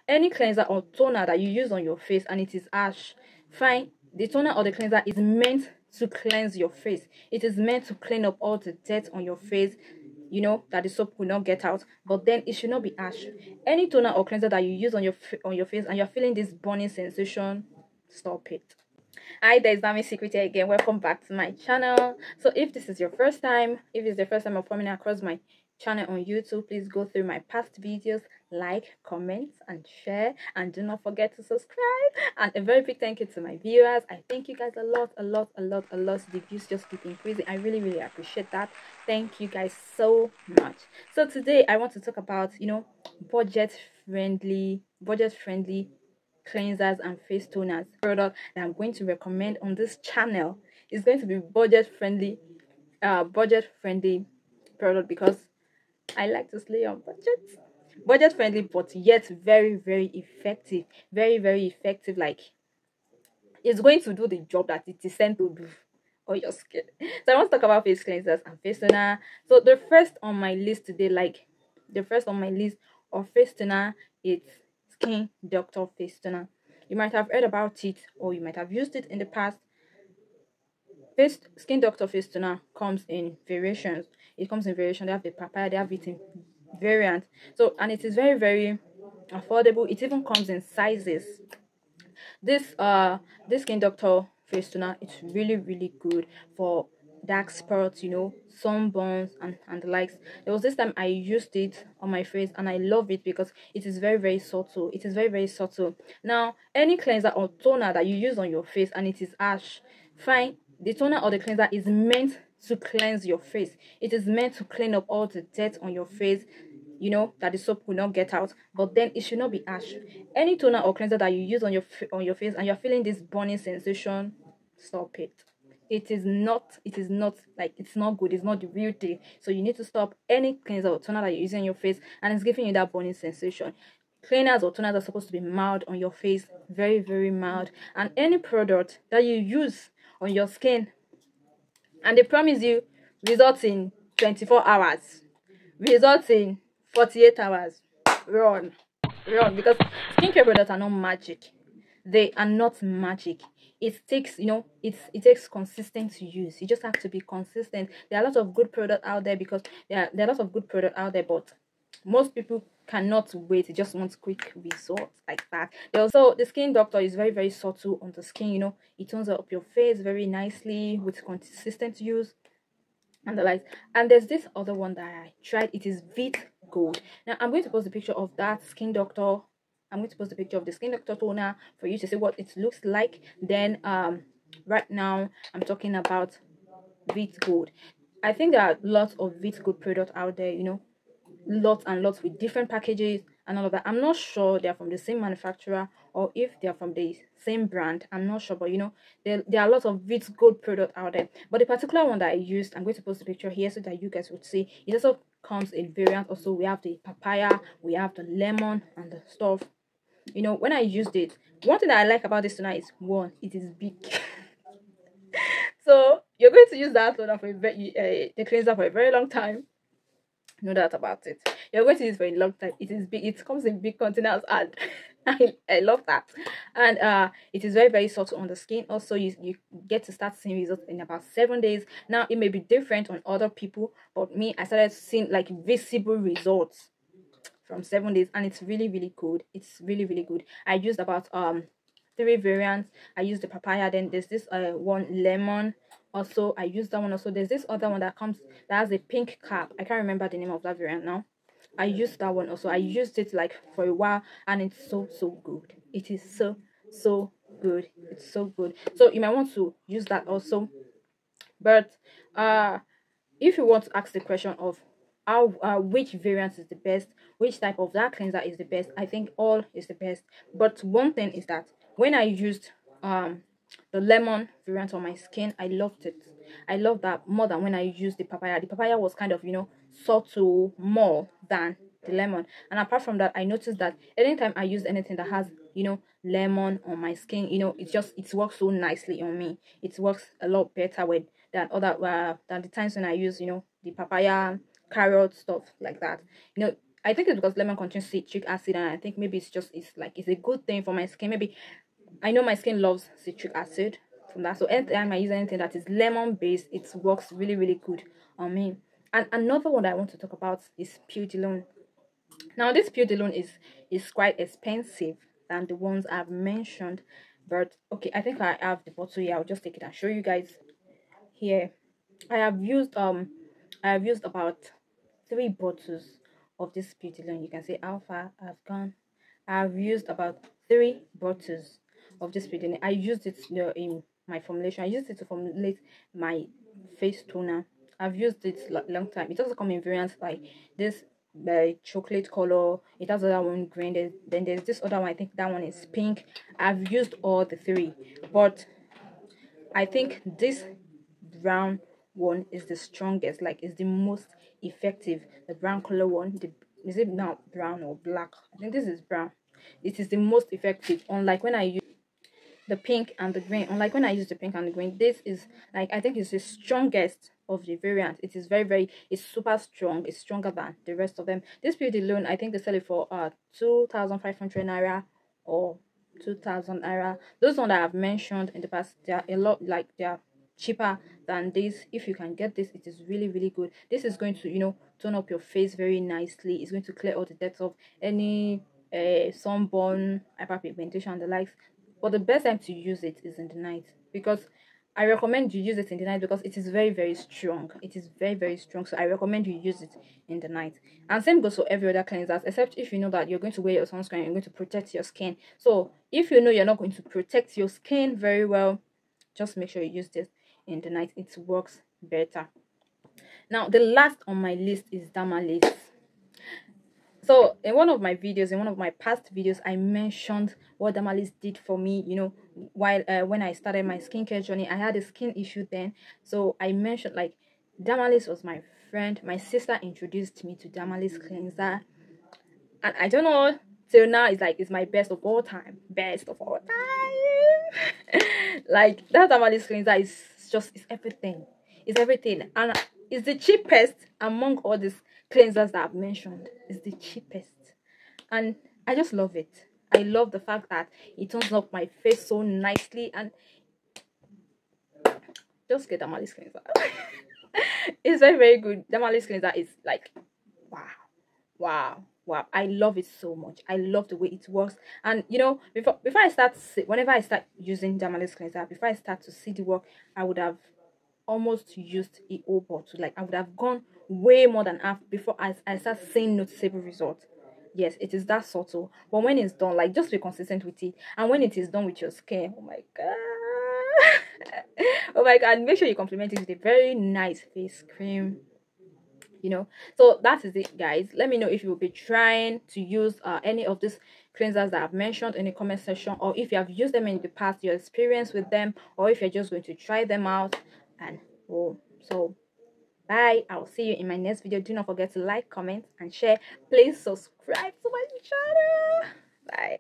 Any cleanser or toner that you use on your face and it is harsh, fine. The toner or the cleanser is meant to cleanse your face. It is meant to clean up all the dirt on your face, that the soap will not get out, but then it should not be harsh. Any toner or cleanser that you use on your face and you're feeling this burning sensation, stop it. Hi, there's Dami Secret here again. Welcome back to my channel. So if this is your first time, if it's the first time of coming across my channel on YouTube, please go through my past videos, like, comment, and share, and do not forget to subscribe. And a very big thank you to my viewers. I thank you guys a lot. The views just keep increasing. I really appreciate that. Thank you guys so much. So today I want to talk about budget friendly cleansers and face toners. Product that I'm going to recommend on this channel is going to be budget friendly product, because I like to slay on budget friendly, but yet very effective, very effective. Like, it's going to do the job that it is sent to do on your skin. So I want to talk about face cleansers and face toner. So the first on my list today, of face toner, is Skin Doctor face toner. You might have heard about it, or you might have used it in the past. Skin Doctor face toner comes in variations. It comes in variation. They have the papaya, they have it in variant. So, and it is very affordable. It even comes in sizes. This Skin Doctor face toner, it's really good for dark spots, sunburns and the likes. There was this time I used it on my face and I love it because it is very subtle. It is very subtle. Now, any cleanser or toner that you use on your face and it is harsh, fine. The toner or the cleanser is meant to cleanse your face. It is meant to clean up all the dirt on your face, that the soap will not get out, but then it should not be harsh. Any toner or cleanser that you use on your face and you're feeling this burning sensation, stop it. It is not like, it's not good. It's not the real thing. So you need to stop any cleanser or toner that you're using on your face and it's giving you that burning sensation. Cleaners or toners are supposed to be mild on your face, very mild. And any product that you use on your skin and they promise you results in 24 hours, results in 48 hours, run, because skincare products are not magic. They are not magic. It takes it takes consistent use. You just have to be consistent. There are a lot of good products out there, because there are a lot of good products out there, but most people cannot wait. They just want quick results like that. Also, the Skin Doctor is very subtle on the skin. It tones up your face very nicely with consistent use and the likes. And there's this other one that I tried. It is Vit Gold. Now I'm going to post a picture of that Skin Doctor. I'm going to post a picture of the Skin Doctor toner for you to see what it looks like. Then right now I'm talking about Vit Gold. I think there are lots of Vit Gold products out there, lots and lots with different packages and all of that. I'm not sure they're from the same manufacturer or if they're from the same brand. I'm not sure, but there are lots of Vit Gold products out there. But the particular one that I used, I'm going to post a picture here so that you guys would see. It also comes in variants. Also, we have the papaya, we have the lemon and the stuff. When I used it, one thing that I like about this toner is, one, it is big. So you're going to use that toner for the cleanser for a very long time. No doubt about it. You're going to use it for a long time. It is big. It comes in big containers, and I love that. And it is very subtle on the skin. Also, you get to start seeing results in about 7 days. Now, it may be different on other people, but me, I started seeing like visible results from 7 days, and it's really good. It's really good. I used about 3 variants. I used the papaya. Then there's this one lemon. Also, I used that one. Also, there's this other one that has a pink cap. I can't remember the name of that variant now. I used that one also. I used it like for a while, and it's so good. It is so good. It's so good. So you might want to use that also. But if you want to ask the question of which variant is the best, which type of that cleanser is the best, I think all is the best. But one thing is that when I used the lemon variant on my skin, I loved it. I love that more than when I used the papaya. The papaya was kind of subtle more than the lemon. And apart from that, I noticed that anytime I use anything that has lemon on my skin, it works so nicely on me. It works a lot better than the times when I use the papaya, carrot, stuff like that. I think it's because lemon contains citric acid, and I think maybe it's a good thing for my skin. Maybe I know my skin loves citric acid from that. So anytime I use anything that is lemon based, it works really, really good on me. And another one that I want to talk about is Pure Cologne. Now this Pure Cologne is quite expensive than the ones I've mentioned. But okay, I think I have the bottle here. I'll just take it and show you guys here. I have used about 3 bottles of this beauty lotion. You can see how far I've gone. I've used about 3 bottles of this beauty lotion. I used it in my formulation. I used it to formulate my face toner. I've used it long time. It also come in variants like this chocolate color. It has other one green. Then there's this other one. I think that one is pink. I've used all the 3, but I think this brown one is the strongest, like is the most effective. The brown color one, is it now brown or black? I think this is brown. It is the most effective. Unlike when I use the pink and the green, unlike when I use the pink and the green, this is like, I think it's the strongest of the variant. It is it's super strong. It's stronger than the rest of them. This beauty loan, I think they sell it for 2,500 naira or 2,000 naira. Those ones that I've mentioned in the past, they are a lot, like they are cheaper than this. If you can get this, it is really, really good. This is going to, tone up your face very nicely. It's going to clear all the debts of any sunburn, hyperpigmentation and the likes. But the best time to use it is in the night, because I recommend you use it in the night because it is very, very strong. It is very, very strong. So I recommend you use it in the night. And same goes for every other cleansers, except if you know that you're going to wear your sunscreen, you're going to protect your skin. So if you know you're not going to protect your skin very well, just make sure you use this in the night. It works better. Now the last on my list is Dermalis. So in one of my videos, in one of my past videos, I mentioned what Dermalis did for me, while when I started my skincare journey. I had a skin issue then. So I mentioned like Dermalis was my friend. My sister introduced me to Dermalis cleanser. And I don't know, till now it's my best of all time. Best of all time. Like that Dermalis cleanser it's everything. It's everything. And it's the cheapest among all these cleansers that I've mentioned. It's the cheapest. And I just love it. I love the fact that it tones up my face so nicely. And just get Dermalis cleanser. It's very, very good. Dermalis cleanser is like, wow. I love it so much. I love the way it works. And before I start, whenever I start using Dermalis cleanser, before I start to see the work, I would have almost used a whole bottle. Like I would have gone way more than half before I start seeing noticeable results. Yes, it is that subtle. But when it's done, like just be consistent with it. And when it is done with your skin, oh my god. Oh my god, make sure you complement it with a very nice face cream. So that is it, guys. Let me know if you will be trying to use any of these cleansers that I've mentioned in the comment section, or if you have used them in the past, your experience with them, or if you're just going to try them out. And so bye. I'll see you in my next video. Do not forget to like, comment and share. Please subscribe to my channel. Bye.